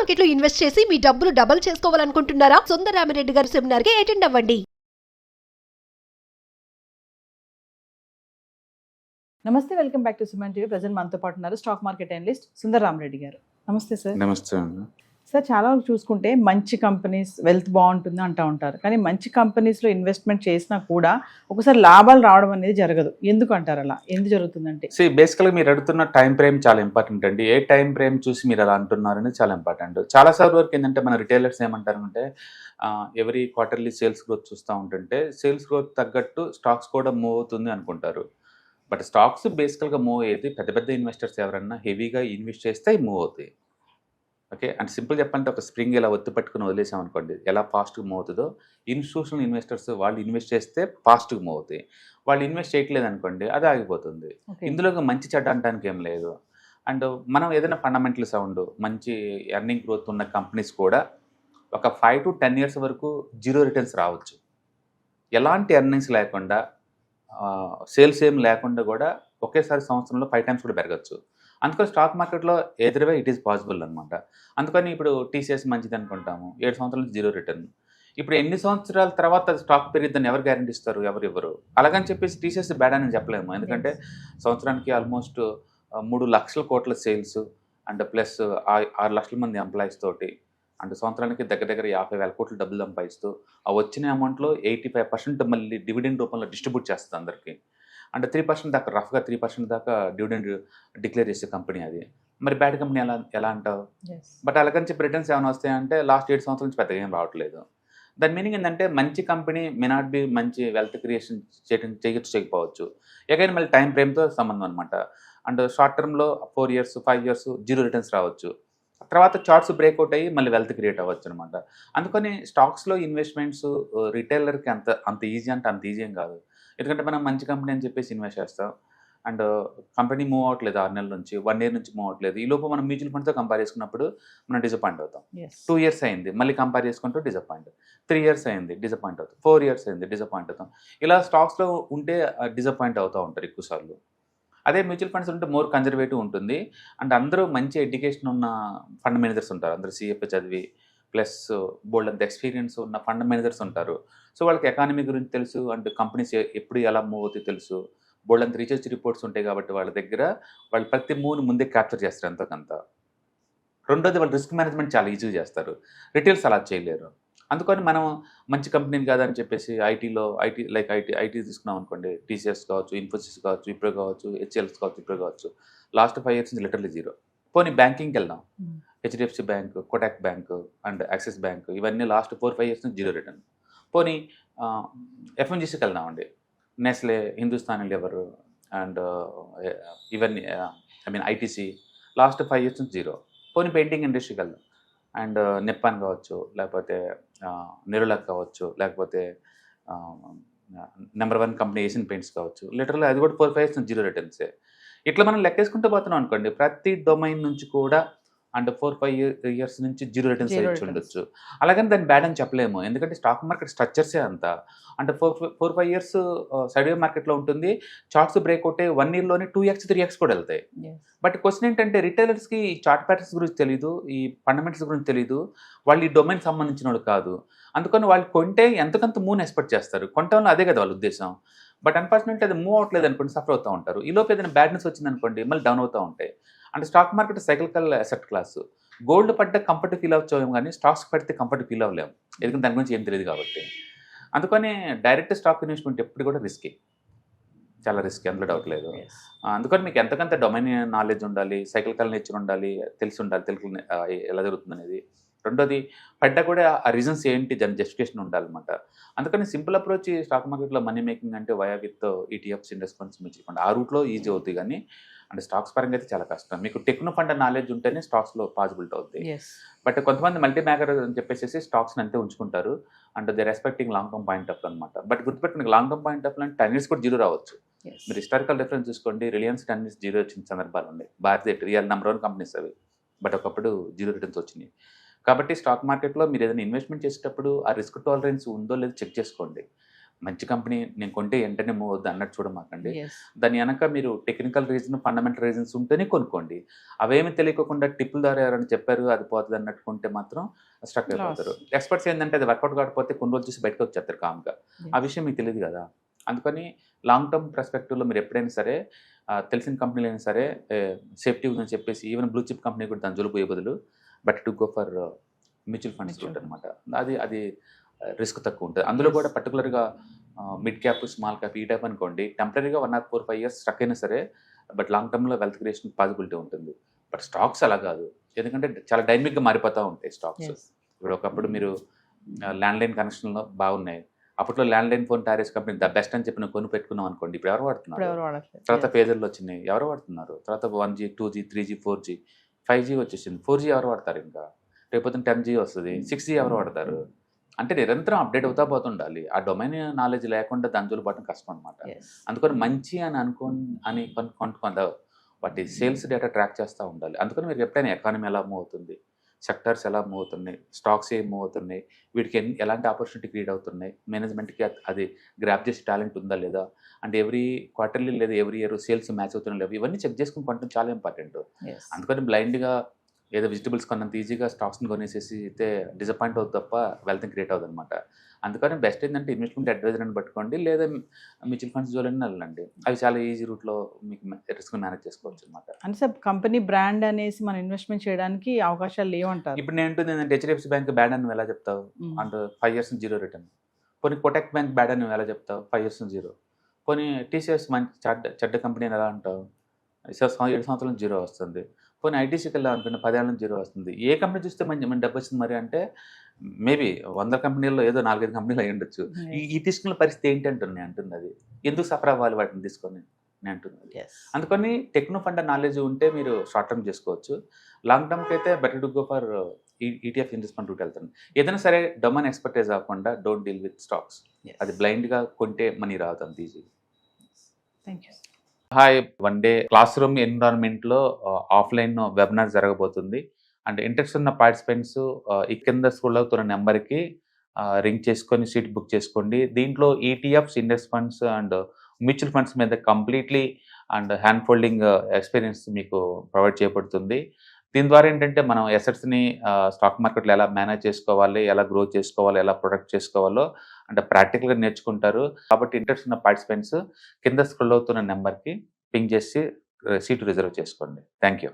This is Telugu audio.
మార్కెట్ లో ఇన్వెస్ట్ చేసి మీ డబ్బులు డబుల్ చేసుకోవాలనుకుంటున్నారా? సుందరరామిరెడ్డి గారి సెమినార్ కి అటెండ్ అవ్వండి. నమస్తే, welcome back to Suman TV. Present మనతో పాటు ఉన్నారు స్టాక్ మార్కెట్ అనలిస్ట్ సుందరరామిరెడ్డి గారు. నమస్తే సార్. నమస్తే అండి. సార్, చాలా వరకు చూసుకుంటే మంచి కంపెనీస్ వెల్త్ బాగుంటుంది అంటూ ఉంటారు, కానీ మంచి కంపెనీస్లో ఇన్వెస్ట్మెంట్ చేసినా కూడా ఒకసారి లాభాలు రావడం అనేది జరగదు. ఎందుకు అంటారు అలా? ఎందుకు జరుగుతుందంటే బేసికల్గా మీరు అడుగుతున్న టైం ఫ్రేమ్ చాలా ఇంపార్టెంట్ అండి. ఏ టైం ఫ్రేమ్ చూసి మీరు అలా అంటున్నారు అనేది చాలా ఇంపార్టెంట్. చాలా సార్లు వరకు ఏంటంటే మన రిటైలర్స్ ఏమంటారంటే ఎవరీ క్వార్టర్లీ సేల్స్ గ్రోత్ చూస్తూ ఉంటుంటే సేల్స్ గ్రోత్ తగ్గట్టు స్టాక్స్ కూడా మూవ్ అవుతుంది అనుకుంటారు. బట్ స్టాక్స్ బేసికల్గా మూవ్ అయ్యేది పెద్ద పెద్ద ఇన్వెస్టర్స్ ఎవరన్నా హెవీగా ఇన్వెస్ట్ చేస్తే మూవ్ అవుతాయి. ఓకే, అండ్ సింపుల్ చెప్పాలంటే ఒక స్ప్రింగ్ ఇలా ఒత్తి పట్టుకుని వదిలేసాం అనుకోండి, ఎలా ఫాస్ట్గా మూవ్ అవుతుందో ఇన్స్టిట్యూషనల్ ఇన్వెస్టర్స్ వాళ్ళు ఇన్వెస్ట్ చేస్తే ఫాస్ట్గా మూవ్ అవుతాయి. వాళ్ళు ఇన్వెస్ట్ చేయట్లేదు అనుకోండి, అది ఆగిపోతుంది. ఇందులో మంచి చెడ్డ అనడానికి ఏం లేదు. అండ్ మనం ఏదైనా ఫండమెంటల్ సౌండ్ మంచి ఎర్నింగ్ గ్రోత్ ఉన్న కంపెనీస్ కూడా ఒక 5 to 10 years వరకు జీరో రిటర్న్స్ రావచ్చు. ఎలాంటి ఎర్నింగ్స్ లేకుండా సేల్స్ ఏం లేకుండా కూడా ఒకేసారి సంవత్సరంలో 5 times కూడా పెరగచ్చు. అందుకని స్టాక్ మార్కెట్లో ఎదురువే ఇట్ ఈస్ పాసిబుల్ అనమాట. అందుకని ఇప్పుడు టీసీఎస్ మంచిది అనుకుంటాము, 7 సంవత్సరాల నుంచి జీరో రిటర్న్. ఇప్పుడు ఎన్ని సంవత్సరాల తర్వాత స్టాక్ పెరిగిద్దని ఎవరు గ్యారంటీ ఇస్తారు? ఎవరు ఇవ్వరు. అలాగని చెప్పేసి టీసీఎస్ బ్యాడ్ అని చెప్పలేము. ఎందుకంటే సంవత్సరానికి ఆల్మోస్ట్ 3 లక్షల కోట్ల సేల్స్ అండ్ ప్లస్ 6 లక్షల మంది ఎంప్లాయీస్ తోటి అండ్ సంవత్సరానికి దగ్గర దగ్గర 50,000 కోట్ల డబ్బులు సంపాదిస్తూ ఆ వచ్చిన అమౌంట్లో 85% మళ్ళీ డివిడెండ్ రూపంలో డిస్ట్రిబ్యూట్ చేస్తుంది అందరికీ. అంటే 3% దాకా, రఫ్గా 3% దాకా డివిడెండ్ డిక్లేర్ చేసే కంపెనీ అది. మరి బ్యాడ్ కంపెనీ ఎలా అంటావు? బట్ అలాగని చెప్పి రిటర్న్స్ ఏమైనా వస్తాయంటే లాస్ట్ 7 సంవత్సరాల నుంచి పెద్దగా ఏం రావట్లేదు. దాని మీనింగ్ ఏంటంటే మంచి కంపెనీ మే నాట్ బి మంచి వెల్త్ క్రియేషన్ చేయకపోవచ్చు. ఎగైన్ మళ్ళీ టైం ఫ్రేమ్తో సంబంధం అనమాట. అండ్ షార్ట్ టర్మ్లో 4 years 5 years జీరో రిటర్న్స్ రావచ్చు. తర్వాత చార్ట్స్ బ్రేక్అవుట్ అయ్యి మళ్ళీ వెల్త్ క్రియేట్ అవ్వచ్చు అనమాట. అందుకని స్టాక్స్లో ఇన్వెస్ట్మెంట్స్ రిటైలర్కి అంత ఈజీ అంటే అంత ఈజీ ఏం కాదు. ఎందుకంటే మనం మంచి కంపెనీ అని చెప్పేసి ఇన్వెస్ట్ చేస్తాం అండ్ కంపెనీ మూవ్ అవ్వట్లేదు 6 నెలల నుంచి 1 year నుంచి మూవ్ అవ్వట్లేదు. ఈ లోపు మనం మ్యూచువల్ ఫండ్స్తో కంపేర్ చేసుకున్నప్పుడు మనం డిసప్పాయింట్ అవుతాం. 2 years అయింది, మళ్ళీ కంపేర్ చేసుకుంటూ డిసప్పాయింట్. 3 years అయింది, డిసప్పాయింట్ అవుతాం. 4 years అయింది, డిసప్పాయింట్ అవుతాం. ఇలా స్టాక్స్లో ఉంటే డిసప్పాయింట్ అవుతూ ఉంటారు ఎక్కువసార్లు. అదే మ్యూచువల్ ఫండ్స్ ఉంటే మోర్ కన్జర్వేటివ్ ఉంటుంది అండ్ అందరూ మంచి ఎడ్యుకేషన్ ఉన్న ఫండ్ మేనేజర్స్ ఉంటారు. అందరూ సిఎఫ్ఏ చదివి ప్లస్ బోల్డ్ అంత ఎక్స్పీరియన్స్ ఉన్న ఫండ్ మేనేజర్స్ ఉంటారు. సో వాళ్ళకి ఎకానమీ గురించి తెలుసు అండ్ కంపెనీస్ ఎప్పుడు ఎలా మూవ్ అవుతాయి తెలుసు. బోల్డ్ అంత రీసెర్చ్ రిపోర్ట్స్ ఉంటాయి కాబట్టి వాళ్ళ దగ్గర వాళ్ళు ప్రతి మూవ్ని ముందే క్యాప్చర్ చేస్తారు ఎంతకంత. రెండోది వాళ్ళు రిస్క్ మేనేజ్మెంట్ చాలా ఈజీగా చేస్తారు. రిటైల్స్ అలా చేయలేరు. అందుకని మనం మంచి కంపెనీని కాదని చెప్పేసి ఐటీ తీసుకున్నాం అనుకోండి, టీసీఎస్ కావచ్చు, ఇన్ఫోసిస్ కావచ్చు, విప్రో కావచ్చు, హెచ్ఎల్స్ కావచ్చు, విప్రో కావచ్చు, లాస్ట్ 5 years నుంచి లిటరల్లీ జీరో. పోనీ బ్యాంకింగ్కి వెళ్దాం, HDFC bank, Kotak bank and axis bank ఇవన్నీ లాస్ట్ 4-5 years నుంచి జీరో రిటర్న్. పోనీ ఎఫ్ఎంజీసీకి వెళ్దామండి, నెస్లే, హిందుస్థాన్ లివర్ అండ్ ఇవన్నీ ఐటీసీ లాస్ట్ 5 years నుంచి జీరో. పోనీ పెయింటింగ్ ఇండస్ట్రీకి వెళ్దాం అండ్ నిప్పాన్ కావచ్చు, లేకపోతే నిరులక్ కావచ్చు, లేకపోతే నెంబర్ 1 కంపెనీ ఏషియన్ పెయింట్స్ కావచ్చు, లిటరల్లీ అది కూడా 4-5 years నుంచి జీరో రిటర్న్సే. ఇట్లా మనం లెక్కేసుకుంటూ పోతున్నాం అనుకోండి, ప్రతి డొమైన్ నుంచి కూడా అండ్ 4-5 years నుంచి జీరో రిటర్న్స్ ఇచ్చి ఉండొచ్చు. అలాగని దాన్ని బ్యాడ్ అని చెప్పలేము, ఎందుకంటే స్టాక్ మార్కెట్ స్ట్రక్చర్సే అంత. అంటే 4-5 years సైడ్వే మార్కెట్లో ఉంటుంది. చార్ట్స్ బ్రేక్అవుట్ 1 yearలోనే 2x 3x కూడా వెళ్తాయి. బట్ క్వశ్చన్ ఏంటంటే రిటైలర్స్కి ఈ చార్ట్ ప్యాటర్న్స్ గురించి తెలియదు, ఈ ఫండమెంటల్స్ గురించి తెలియదు, వాళ్ళు ఈ డొమైన్ సంబంధించిన వాళ్ళు కాదు. అందుకని వాళ్ళు కొంటే ఎంతకంత మూవ్ని ఎక్స్పెక్ట్ చేస్తారు, కొంటంలో అదే కదా వాళ్ళ ఉద్దేశం. బట్ అన్ఫార్చునేట్లీ అది మూవ్ అవ్వట్లేదు అనుకోండి, సఫర్ అవుతూ ఉంటారు. ఈ లోపు ఏదైనా బ్యాడ్నెస్ వచ్చింది అనుకోండి, మళ్ళీ డౌన్ అవుతూ ఉంటాయి. అంటే stock market cyclical asset class. Gold పడ్డ కంఫర్ట్ ఫీల్ అవ్వచ్చాము, కానీ స్టాక్స్ పడితే కంఫర్ట్ ఫీల్ అవ్వలేము, ఎందుకంటే దాని గురించి ఏం తెలియదు కాబట్టి. అందుకని డైరెక్ట్ స్టాక్ ఇన్వెస్ట్మెంట్ ఎప్పుడు కూడా రిస్కీ, చాలా రిస్కీ, అందులో డౌట్ లేదు. అందుకని మీకు ఎంతకంత డొమైన్ నాలెడ్జ్ ఉండాలి, సైకిలికల్ నేచర్ ఉండాలి, తెలిసి ఎలా జరుగుతుంది అనేది. రెండోది పడ్డా కూడా ఆ రీజన్స్ ఏంటి, దాని జస్టిఫికేషన్ ఉండాలన్నమాట. అందుకని సింపుల్ అప్రోచ్ స్టాక్ మార్కెట్లో మనీ మేకింగ్ అంటే via with ETFs, index funds, mutual fund, ఆ రూట్లో ఈజీ అవుతుంది. కానీ అంటే స్టాక్స్ పరంగా అయితే చాలా కష్టం. మీకు టెక్నో ఫండ్ నాలెడ్జ్ ఉంటేనే స్టాక్స్లో పాసిబిలిటీ అవుతుంది. బట్ కొంతమంది మల్టీ మేకర్ అని చెప్పేసి స్టాక్స్ని అంతే ఉంచుకుంటారు and they respecting long term point of అనమాట. బట్ గుర్తుపెట్టుకుని లాంగ్ టర్మ్ పాయింట్ ఆఫ్ అంటే 10 years కూడా జీరో రావచ్చు. మీరు హిస్టారికల్ డిఫరెన్స్ చూసుకోండి, రిలయన్స్ 10 years జీరో వచ్చిన సందర్భాలు ఉన్నాయి. భారతీయ రియల్ నెంబర్ 1 కంపెనీస్ అవి, బట్ ఒకప్పుడు జీరో రిటర్న్స్ వచ్చినాయి. కాబట్టి స్టాక్ మార్కెట్లో మీరు ఏదైనా ఇన్వెస్ట్మెంట్ చేసేటప్పుడు ఆ రిస్క్ టాలరెన్స్ ఉందో లేదో చెక్ చేసుకోండి. మంచి కంపెనీ నేను కొంటే వెంటనే మూవ్ అవుద్ది అన్నట్టు చూడమాకండి. ఎస్. దాని వెనక మీరు టెక్నికల్ రీజన్, ఫండమెంటల్ రీజన్స్ ఉంటేనే కొనుక్కోండి. అవేమి తెలియకోకుండా టిప్పుల ద్వారా ఎవరైనా చెప్పారు అది పోతుంది అన్నట్టు కొంటే మాత్రం స్ట్రక్ అయిపోతారు. ఎక్స్పర్ట్స్ ఏంటంటే అది వర్కౌట్ కాకపోతే కొన్ని రోజులు చూసి బయటకు వచ్చేస్తారు కామ్గా. ఆ విషయం మీకు తెలియదు కదా. అందుకని లాంగ్ టర్మ్ పర్స్పెక్టివ్లో మీరు ఎప్పుడైనా సరే తెలిసిన కంపెనీలు అయినా సరే సేఫ్టీ ఉందని చెప్పేసి ఈవెన్ బ్లూ చిప్ కంపెనీ కూడా దాని జోలికి పోయే బదులు but to go for mutual funds route అనమాట. అది రిస్క్ తక్కువ ఉంటుంది. అందులో కూడా పర్టికులర్గా మిడ్ క్యాప్, స్మాల్ క్యాప్ ఈ టైప్ అనుకోండి టెంపరీగా 1 or 4-5 years స్ట్రక్ అయినా సరే బట్ లాంగ్ టర్మ్లో వెల్త్ క్రియేషన్ పాసిబిలిటీ ఉంటుంది. బట్ స్టాక్స్ అలా కాదు, ఎందుకంటే చాలా డైనమిక్గా మారిపోతూ ఉంటాయి స్టాక్స్. ఇప్పుడు ఒకప్పుడు మీరు ల్యాండ్లైన్ కనెక్షన్లో బాగున్నాయి, అప్పట్లో landline phone టారిస్ company the best అని చెప్పి నువ్వు కొని పెట్టుకున్నాం అనుకోండి, ఇప్పుడు ఎవరు వాడుతున్నారు? తర్వాత పేదర్లు వచ్చినాయి, ఎవరు వాడుతున్నారు? తర్వాత 1G, 2G, 3G, 4G, 5G వచ్చేసింది. 4G ఎవరు వాడతారు? ఇంకా రేపు 10G వస్తుంది. 6G ఎవరు వాడతారు? అంటే నిరంతరం అప్డేట్ అవుతా పోతుండాలి. ఆ డొమైన్ నాలెడ్జ్ లేకుండా దాని జోలు పడడం కష్టం అనమాట. అందుకని మంచి అని కొనుక్కుందా వాటి సేల్స్ డేటా ట్రాక్ చేస్తూ ఉండాలి. అందుకని మీరు ఎప్పుడైనా ఎకానమీ ఎలా మూవ్ అవుతుంది, సెక్టర్స్ ఎలా మూవ్ అవుతున్నాయి, స్టాక్స్ ఏం మూవ్ అవుతున్నాయి, వీటికి ఎలాంటి ఆపర్చునిటీ క్రియేట్ అవుతున్నాయి, మేనేజ్మెంట్కి అది గ్రాప్ చేసే టాలెంట్ ఉందా లేదా, అంటే ఎవ్రీ క్వార్టర్లీ లేదా ఎవ్రీ ఇయర్ సేల్స్ మ్యాచ్ అవుతున్నా లేవు, ఇవన్నీ చెక్ చేసుకుని కొనడం చాలా ఇంపార్టెంట్. అందుకని బ్లైండ్గా ఏదో వెజిటబుల్స్ కొన్నంత ఈజీగా స్టాక్స్ని కొనేసేసి అయితే డిసప్పాయింట్ అవుతుంది తప్ప వెల్త్ క్రియేట్ అవుతుంది అనమాట. అందుకని బెస్ట్ ఏంటంటే ఇన్వెస్ట్మెంట్ అడ్వైజర్ అని పట్టుకోండి, లేదా మ్యూచువల్ ఫండ్స్ జోలని వెళ్ళండి. అవి చాలా ఈజీ రూట్లో మీకు రిస్క్ మేనేజ్ చేసుకోవచ్చు అనమాట. అంటే సార్ కంపెనీ బ్రాండ్ అనేసి మనం ఇన్వెస్ట్మెంట్ చేయడానికి అవకాశాలు లేవంటారు. ఇప్పుడు నేను అంటుంది ఏంటంటే హెచ్డిఎఫ్సి బ్యాంక్ బ్యాడ్ అని నువ్వు ఎలా చెప్తావు? అంటే 5 years 0 రిటర్న్. పోనీ కోటక్ బ్యాంక్ బ్యాడ్ అని నువ్వు ఎలా చెప్తావు? 5 years 0. పోనీ టీసీఎస్ మంచి చెడ్డ కంపెనీ అని ఎలా అంటావు? 7 సంవత్సరాలు 0 వస్తుంది. పోనీ ఐటీసీకి వెళ్ళాం అనుకున్న 10 ఏళ్ళ నుంచి 0 వస్తుంది. ఏ కంపెనీ చూస్తే మన డబ్బు వచ్చింది మరి అంటే మేబీ 100 కంపెనీల్లో ఏదో 4-5 కంపెనీలు అయ్యి ఉండొచ్చు. ఈ తీసుకున్న పరిస్థితి ఏంటి అంటుంది అంటుంది. అది ఎందుకు సఫర్ అవ్వాలి వాటిని తీసుకొని నేను అంటున్నది. అందుకని టెక్నో ఫండ్ నాలెడ్జ్ ఉంటే మీరు షార్ట్ టర్మ్ చేసుకోవచ్చు. లాంగ్ టర్మ్కి అయితే better to go for ETF investment route వెళ్తాను. ఏదైనా సరే డొమైన్ ఎక్స్పర్టైజ్ అవ్వకుండా డోంట్ డీల్ విత్ స్టాక్స్. అది బ్లైండ్గా కొంటే మనీ రాదు అంత ఈజీగా. Thank you. Hi, 1 day classroom ఎన్విరాన్మెంట్లో ఆఫ్లైన్ వెబినార్ జరగబోతుంది. అంటే ఇంట్రెస్ట్ ఉన్న పార్టిసిపెంట్స్ ఈ కింద స్క్రోల్ అవుతున్న నెంబర్కి రింగ్ చేసుకొని సీట్ బుక్ చేసుకోండి. దీంట్లో ETFs, index funds and mutual funds మీద completely and hand holding experience మీకు ప్రొవైడ్ చేయబడుతుంది. దీని ద్వారా ఏంటంటే మనం ఎసెట్స్ని స్టాక్ మార్కెట్లో ఎలా మేనేజ్ చేసుకోవాలి, ఎలా గ్రో చేసుకోవాలి, ఎలా ప్రొటెక్ట్ చేసుకోవాలో అంటే ప్రాక్టికల్గా నేర్చుకుంటారు. కాబట్టి ఇంట్రెస్ట్ ఉన్న పార్టిసిపెంట్స్ కింద స్క్రోల్ అవుతున్న నెంబర్కి పింగ్ చేసి సీటు రిజర్వ్ చేసుకోండి. Thank you.